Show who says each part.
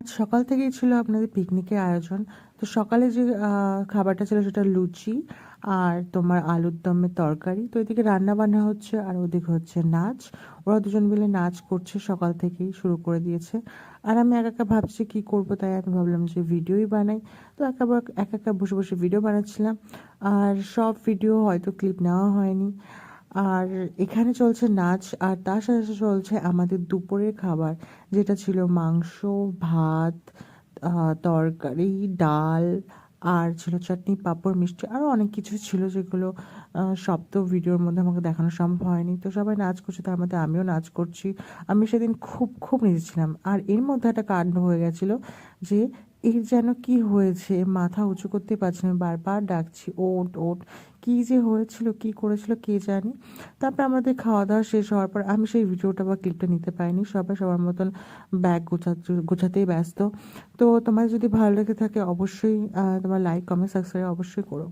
Speaker 1: সকাল থেকেই ছিল আপনাদের পিকনিকের আয়োজন। তো সকালে যে খাবারটা ছিল সেটা লুচি আর তোমার আলুর দমের তরকারি। তো এদিকে রান্না-বান্না হচ্ছে আর ওদিকে হচ্ছে নাচ। ওরা দুজন মিলে নাচ করছে, সকাল থেকেই শুরু করে দিয়েছে। আর আমি একা, একা ভাবছি কি করব, তাই আমি ভাবলাম যে ভিডিওই বানাই। তো একা, একা বসে, বসে ভিডিও বানাচ্ছিলাম। আর সব ভিডিও হয়তো ক্লিপ নেওয়া হয়নি। আর এখানে চলছে নাচ আর তার সাথে, সাথে চলছে আমাদের দুপুরের খাবার, যেটা ছিল মাংস, ভাত, তরকারি, ডাল আর ছিল চাটনি, পাঁপড়, মিষ্টি আরও অনেক কিছু ছিল, যেগুলো সব তো ভিডিওর মধ্যে আমাকে দেখানো সম্ভব হয়নি। তো সবাই নাচ করছে, তার মধ্যে আমিও নাচ করছি। আমি সেদিন খুব, খুব নেচেছিলাম। আর এর মধ্যে একটা কাণ্ড হয়ে গেছিল যে এর যেন কি হয়েছে, মাথা উঁচু করতেই পারছি না। আমি বারবার ডাকছি, ওঠ, ওঠ। কী যে হয়েছিল, কী করেছিল কে জানে। তারপর আমাদের খাওয়া-দাওয়া শেষ হওয়ার পর আমি সেই ভিডিওটা বা ক্লিপটা নিতে পারিনি। সবাই সবার মতন ব্যাগ গোছাতেই ব্যস্ত। তো তোমার যদি ভালো লেগে থাকে অবশ্যই তোমার লাইক, কমেন্ট, সাবস্ক্রাইব অবশ্যই করো।